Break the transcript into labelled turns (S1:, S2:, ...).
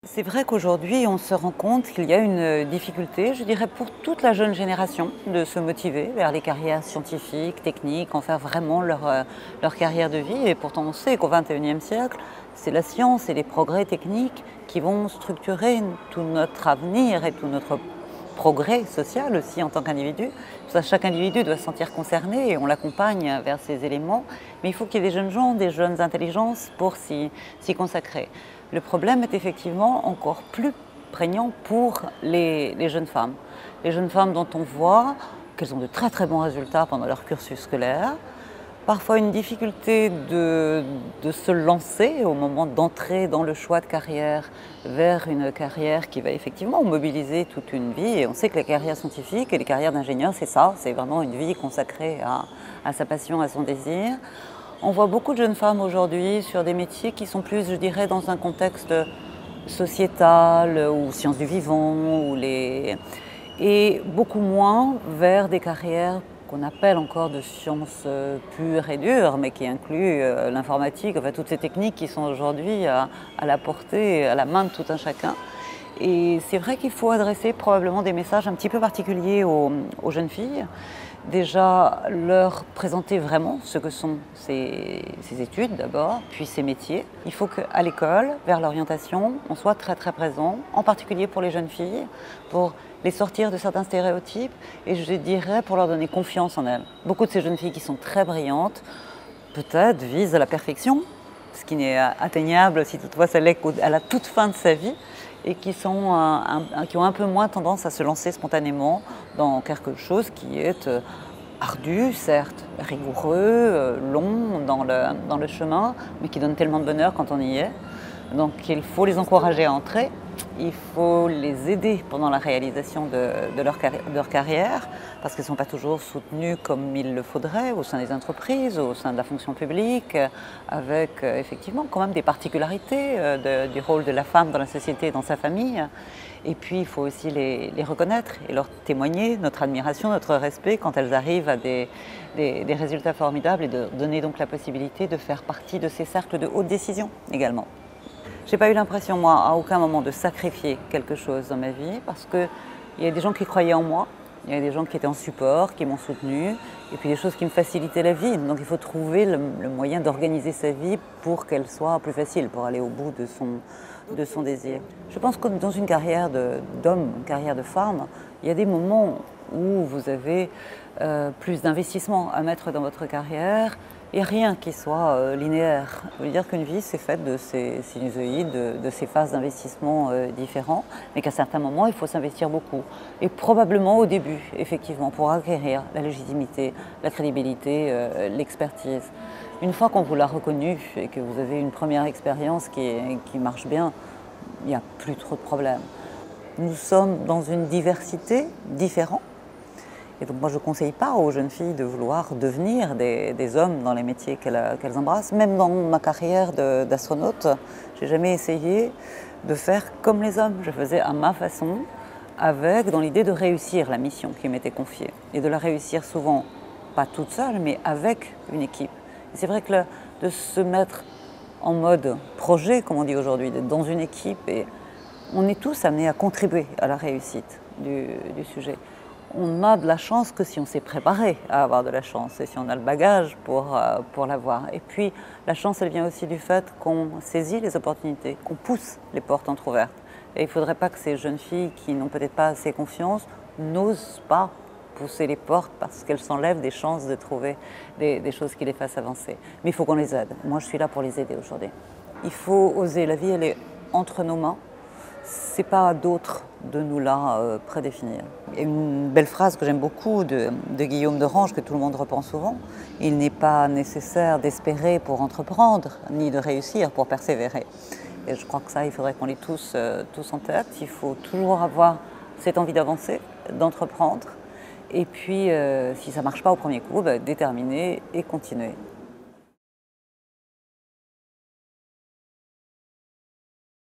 S1: C'est vrai qu'aujourd'hui, on se rend compte qu'il y a une difficulté, je dirais, pour toute la jeune génération de se motiver vers les carrières scientifiques, techniques, en faire vraiment leur carrière de vie. Et pourtant, on sait qu'au XXIe siècle, c'est la science et les progrès techniques qui vont structurer tout notre avenir et tout notre progrès social aussi en tant qu'individu. Pour ça, chaque individu doit se sentir concerné et on l'accompagne vers ces éléments. Mais il faut qu'il y ait des jeunes gens, des jeunes intelligences pour s'y consacrer. Le problème est effectivement encore plus prégnant pour les jeunes femmes. Les jeunes femmes dont on voit qu'elles ont de très très bons résultats pendant leur cursus scolaire, parfois une difficulté de se lancer au moment d'entrer dans le choix de carrière vers une carrière qui va effectivement mobiliser toute une vie. Et on sait que les carrières scientifiques et les carrières d'ingénieur, c'est ça, c'est vraiment une vie consacrée à sa passion, à son désir. On voit beaucoup de jeunes femmes aujourd'hui sur des métiers qui sont plus, je dirais, dans un contexte sociétal ou sciences du vivant, et beaucoup moins vers des carrières qu'on appelle encore de sciences pures et dures, mais qui incluent l'informatique, enfin toutes ces techniques qui sont aujourd'hui à la portée, à la main de tout un chacun. Et c'est vrai qu'il faut adresser probablement des messages un petit peu particuliers aux jeunes filles. Déjà, leur présenter vraiment ce que sont ces études d'abord, puis ces métiers. Il faut qu'à l'école, vers l'orientation, on soit très très présent, en particulier pour les jeunes filles, pour les sortir de certains stéréotypes et je dirais pour leur donner confiance en elles. Beaucoup de ces jeunes filles qui sont très brillantes, peut-être visent à la perfection, ce qui n'est atteignable si toutefois ça l'est qu'à la toute fin de sa vie, et qui ont un peu moins tendance à se lancer spontanément dans quelque chose qui est ardu, certes, rigoureux, long dans le chemin, mais qui donne tellement de bonheur quand on y est. Donc il faut les encourager à entrer, il faut les aider pendant la réalisation de leur carrière, parce qu'elles ne sont pas toujours soutenues comme il le faudrait au sein des entreprises, au sein de la fonction publique, avec effectivement quand même des particularités du rôle de la femme dans la société et dans sa famille. Et puis il faut aussi les reconnaître et leur témoigner notre admiration, notre respect quand elles arrivent à des résultats formidables et de donner donc la possibilité de faire partie de ces cercles de haute décision également. Je n'ai pas eu l'impression, moi, à aucun moment de sacrifier quelque chose dans ma vie parce qu'il y a des gens qui croyaient en moi, il y a des gens qui étaient en support, qui m'ont soutenue, et puis des choses qui me facilitaient la vie. Donc il faut trouver le moyen d'organiser sa vie pour qu'elle soit plus facile, pour aller au bout de son désir. Je pense que dans une carrière d'homme, une carrière de femme, il y a des moments où vous avez plus d'investissement à mettre dans votre carrière. Il n'y a rien qui soit linéaire. Je veux dire qu'une vie, c'est faite de ces sinusoïdes, de ces phases d'investissement différents, mais qu'à certains moments, il faut s'investir beaucoup. Et probablement au début, effectivement, pour acquérir la légitimité, la crédibilité, l'expertise. Une fois qu'on vous l'a reconnu et que vous avez une première expérience qui marche bien, il n'y a plus trop de problèmes. Nous sommes dans une diversité différente. Et donc moi je ne conseille pas aux jeunes filles de vouloir devenir des hommes dans les métiers qu'elles embrassent. Même dans ma carrière d'astronaute, je n'ai jamais essayé de faire comme les hommes. Je faisais à ma façon, dans l'idée de réussir la mission qui m'était confiée. Et de la réussir souvent, pas toute seule, mais avec une équipe. Et c'est vrai que de se mettre en mode projet, comme on dit aujourd'hui, d'être dans une équipe, et on est tous amenés à contribuer à la réussite du sujet. On a de la chance que si on s'est préparé à avoir de la chance et si on a le bagage pour l'avoir. Et puis la chance, elle vient aussi du fait qu'on saisit les opportunités, qu'on pousse les portes entrouvertes. Et il ne faudrait pas que ces jeunes filles qui n'ont peut-être pas assez confiance n'osent pas pousser les portes parce qu'elles s'enlèvent des chances de trouver des choses qui les fassent avancer. Mais il faut qu'on les aide. Moi, je suis là pour les aider aujourd'hui. Il faut oser. La vie, elle est entre nos mains. Ce n'est pas à d'autres de nous la prédéfinir. Il y a une belle phrase que j'aime beaucoup de Guillaume de Range, que tout le monde reprend souvent. Il n'est pas nécessaire d'espérer pour entreprendre, ni de réussir pour persévérer. Et je crois que ça, il faudrait qu'on l'ait tous en tête. Il faut toujours avoir cette envie d'avancer, d'entreprendre. Et puis, si ça ne marche pas au premier coup, déterminer et continuer.